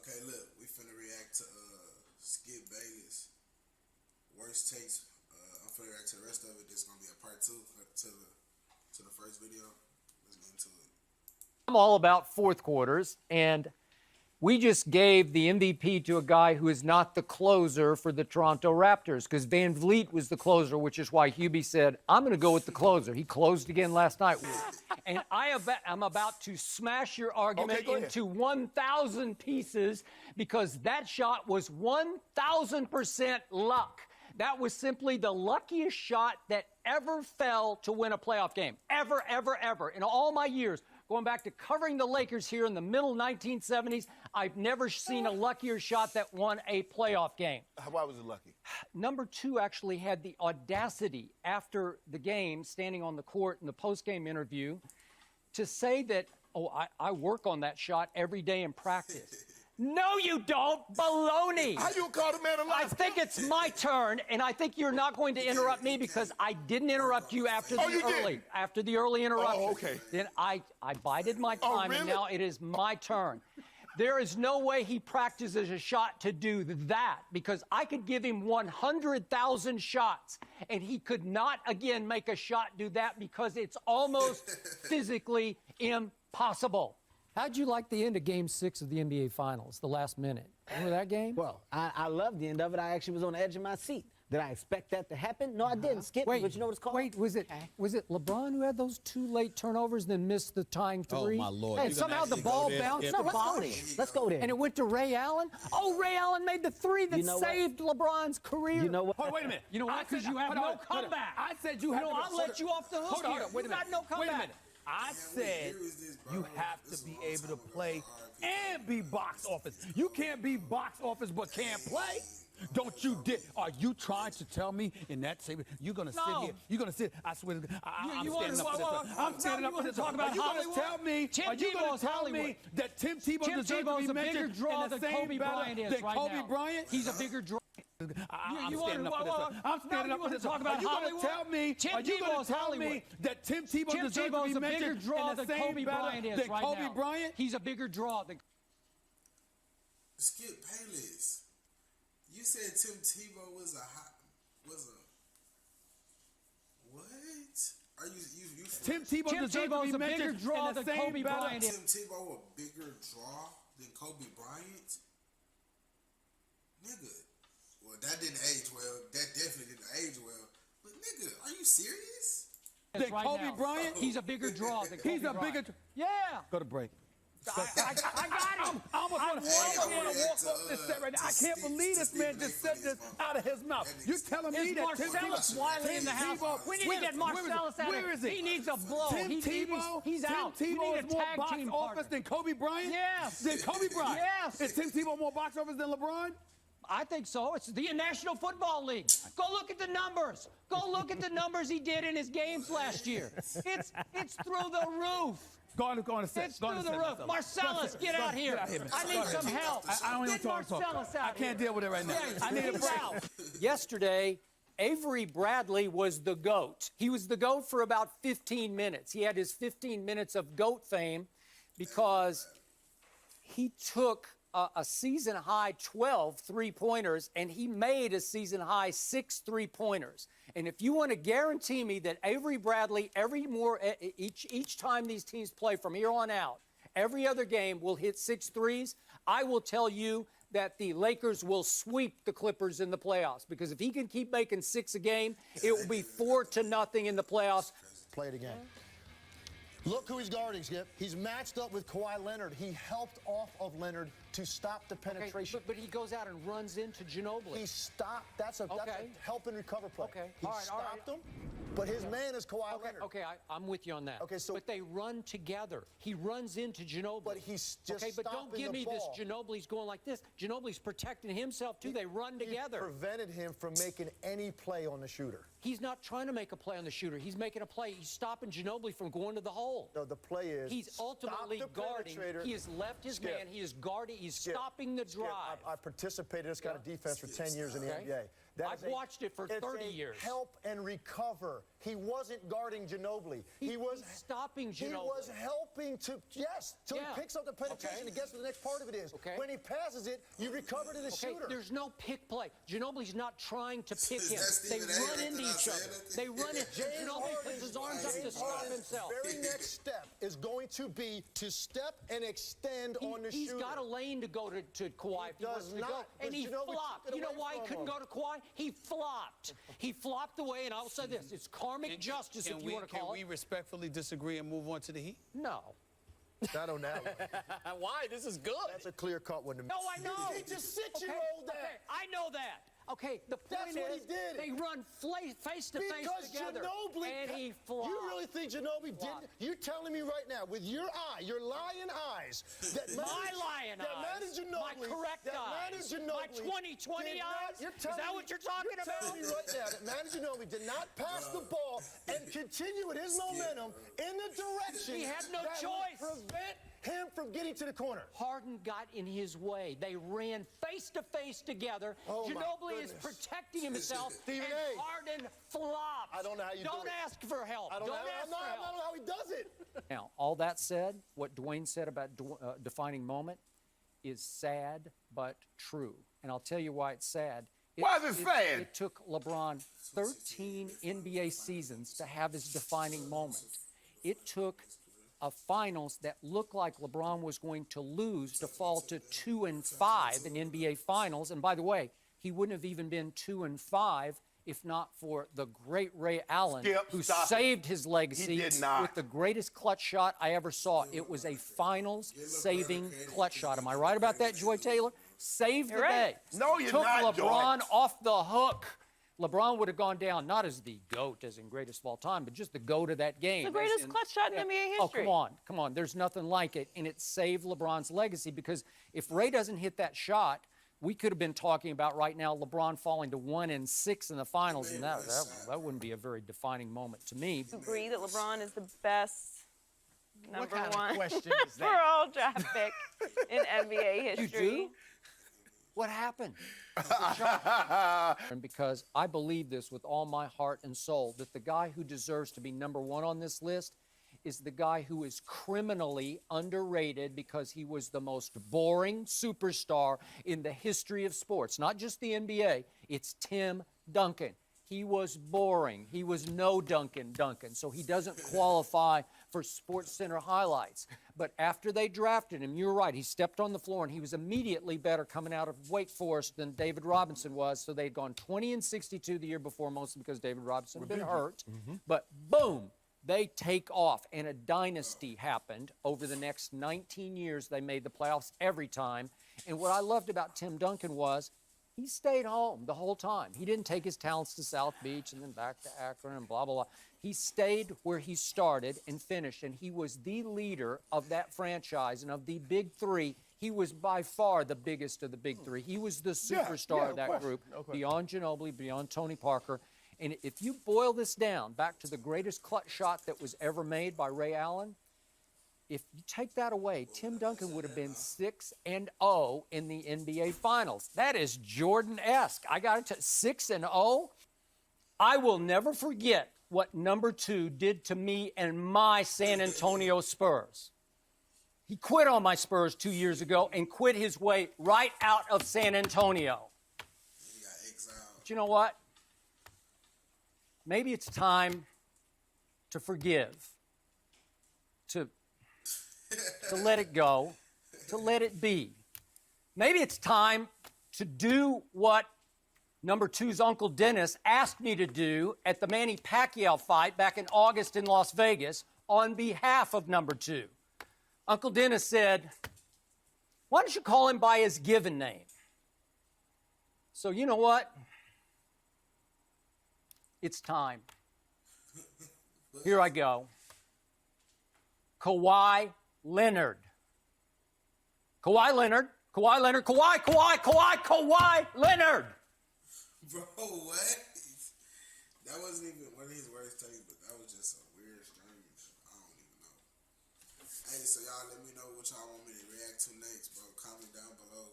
Okay, look, we finna react to Skip Bayless. Worst takes. I'm finna react to the rest of it. This is gonna be a part 2 to the first video. Let's get into it. I'm all about fourth quarters, and we just gave the MVP to a guy who is not the closer for the Toronto Raptors, because Van Vliet was the closer, which is why Hubie said, I'm going to go with the closer. He closed again last night. And I'm about to smash your argument into 1,000 pieces, because that shot was 1,000% luck. That was simply the luckiest shot that ever fell to win a playoff game. Ever, ever, ever. In all my years, going back to covering the Lakers here in the middle 1970s, I've never seen a luckier shot that won a playoff game. Why was it lucky? Number 2 actually had the audacity after the game, standing on the court in the post-game interview, to say that, I work on that shot every day in practice. No, you don't. Baloney. How you call the man a liar? I think it's my turn, and I think you're not going to interrupt me because I didn't interrupt you after the early interruption. Oh, okay. Then I bided my time, really? and now it is my turn. There is no way he practices a shot to do that, because I could give him 100,000 shots, and he could not, again, make a shot do that because it's almost physically impossible. How'd you like the end of Game 6 of the NBA Finals, the last minute? Remember that game? Well, I loved the end of it. I actually was on the edge of my seat. Did I expect that to happen? No, I didn't, Skip. But you know what it's called? Wait, was it LeBron who had those 2 late turnovers and then missed the tying 3? Oh, my Lord. And somehow the ball bounced No, the body. let's go there. And it went to Ray Allen? Oh, Ray Allen made the 3 that saved LeBron's career. You know what? Oh, wait a minute. You know why? Because you have no comeback. I said you have to. I'll let you off the hook here. Wait a minute. You got no comeback. Wait a minute. I said you have to be able to play and be box office. You can't be box office but can't play. Don't you dare. Are you trying to tell me in that same, you're going to sit here, you're going to sit, I swear to God, I'm standing up for this. I'm standing up for this. Talk about Hollywood. Are you going to tell me that Tim Tebow deserves to be mentioned in the same battle than Kobe Bryant? He's a bigger draw. I'm standing up for this. I'm standing up for this. Talk about Are you going to tell me? Are you going to tell me that Tim Tebow deserves to be mentioned in the same battle than Kobe Bryant? He's a bigger draw than Skip Bayless. You said Tim Tebow was a what? Are you Tim Tebow deserves to be mentioned in the same battle. Tim Tebow a bigger draw than Kobe Bryant? Nigga. Well, that didn't age well. That definitely didn't age well. But nigga, are you serious? Than Kobe Bryant? He's a bigger draw than Kobe He's a bigger. Yeah. Go to break. I got him. I almost want to walk off this set right now. I can't believe this man just said this out of his mouth. You're telling me that Tim Marcellus Wiley in the house? We need to get Marcellus out of Where is he? He needs a blow. Tim Tebow? He's out. Tim We Tebow need is a more tag box team office partner. than Kobe Bryant? Yes. Than Kobe Bryant? Yes. Is Tim Tebow more box office than LeBron? I think so. It's the National Football League. Go look at the numbers. Go look at the numbers he did in his games last year. It's through the roof. Go on and sit. It's through the roof. Marcellus, get out here. I need some help. I don't even talk. I can't deal with it right now. I need a break. Yesterday, Avery Bradley was the GOAT. He was the GOAT for about 15 minutes. He had his 15 minutes of GOAT fame because he took a season-high 12 three-pointers, and he made a season-high 6 three-pointers. And if you want to guarantee me that Avery Bradley, each time these teams play from here on out, every other game will hit 6 threes, I will tell you that the Lakers will sweep the Clippers in the playoffs. Because if he can keep making 6 a game, it will be 4-0 in the playoffs. Play it again. Look who he's guarding, Skip. He's matched up with Kawhi Leonard. He helped off of Leonard to stop the penetration. Okay, but he goes out and runs into Ginobili. He stopped. That's a help and recover play. Okay. He stopped him, but his man is Kawhi Leonard. Okay, I'm with you on that. Okay, so but they run together. He runs into Ginobili. But he's just but don't give me this Ginobili's going like this. Ginobili's protecting himself too. They run together. He prevented him from making any play on the shooter. He's not trying to make a play on the shooter. He's making a play. He's stopping Ginobili from going to the hole. No, the play is he's ultimately guarding. He has left his man. He is guarding. He's stopping the drive. I participated in this kind of defense for 10 years in the NBA. That I've watched it for 30 years. Help and recover. He wasn't guarding Ginobili. He's stopping Ginobili. He was helping to, yes, so he picks up the penetration. And guess what the next part of it is? Okay. When he passes it, you recover to the shooter. There's no pick play. Ginobili's not trying to pick him. They Stephen A. run into each other. They run into Ginobili puts his arms up to stop himself. The very next step is going to be to step and extend on the shooter. He's got a lane to go to Kawhi if he wants to go. And he flopped. You know why he couldn't go to Kawhi? He flopped. He flopped away, and I'll say this. It's karmic justice, if you want to call it. Can we respectfully disagree and move on to the Heat? No. Not on that one. Why? This is good. That's a clear-cut one to me. No, I know. He just six-year-old that. Okay, I know that. Okay, the point That's what is he did. they run face to face together, Ginobili, and he flopped. You really think Ginobili didn't? You're telling me right now, with your eye, your lion eyes, that My lion eyes, my correct eyes, my 20/20 eyes. Is that what you're talking about? You're telling me right now that Manu Ginobili did not pass the ball and continue with his momentum in the direction He had no that choice. would prevent him from getting to the corner. Harden got in his way. They ran face to face together. Ginobili is protecting himself, Stephen and A. Harden flopped. I don't know how you do Don't it. ask for help. I don't know how he does it. Now, all that said, what Dwayne said about defining moment is sad but true. And I'll tell you why it's sad. Why is it sad? It took LeBron 13 NBA seasons to have his defining moment. It took a finals that looked like LeBron was going to lose to fall to 2-5 in NBA finals. And by the way, he wouldn't have even been 2-5 if not for the great Ray Allen, who saved his legacy with the greatest clutch shot I ever saw. It was a finals-saving clutch shot. Am I right about that, Joy Taylor? Saved the day. No, you're Took not, LeBron Joy. off the hook. LeBron would have gone down not as the GOAT, as in greatest of all time, but just the GOAT of that game. It's the greatest clutch shot in NBA history. Oh, come on. There's nothing like it. And it saved LeBron's legacy because if Ray doesn't hit that shot, we could have been talking about right now LeBron falling to 1-6 in the finals, and that wouldn't be a very defining moment to me. Agree that LeBron is the best number What kind one of question is that? overall draft pick in NBA history. You do? What happened? And because I believe this with all my heart and soul, that the guy who deserves to be number one on this list is the guy who is criminally underrated because he was the most boring superstar in the history of sports. Not just the NBA, it's Tim Duncan. He was boring. He was no Duncan, so he doesn't qualify for SportsCenter highlights. But after they drafted him, you're right, he stepped on the floor, and he was immediately better coming out of Wake Forest than David Robinson was. So they'd gone 20-62 the year before, mostly because David Robinson had been hurt. But boom, they take off, and a dynasty happened. Over the next 19 years, they made the playoffs every time. And what I loved about Tim Duncan was he stayed home the whole time. He didn't take his talents to South Beach and then back to Akron and blah, blah, blah. He stayed where he started and finished, and he was the leader of that franchise. And of the big three, he was by far the biggest of the big three. He was the superstar of that group, beyond Ginobili, beyond Tony Parker. And if you boil this down back to the greatest clutch shot that was ever made by Ray Allen, if you take that away, Tim Duncan would have been 6-0 in the NBA Finals. That is Jordan-esque. I got to 6-0. I will never forget what number 2 did to me and my San Antonio Spurs. He quit on my Spurs 2 years ago and quit his way right out of San Antonio. He got exiled. But you know what? Maybe it's time to forgive, to let it go, to let it be. Maybe it's time to do what number 2's Uncle Dennis asked me to do at the Manny Pacquiao fight back in August in Las Vegas on behalf of number 2. Uncle Dennis said, why don't you call him by his given name? So you know what? It's time. Here I go. Kawhi Leonard. Kawhi Leonard. Kawhi Leonard. Kawhi Leonard. Bro, what? That wasn't even one of his worst takes, but that was just a weird, strange. I don't even know. Hey, so y'all let me know what y'all want me to react to next, bro. Comment down below.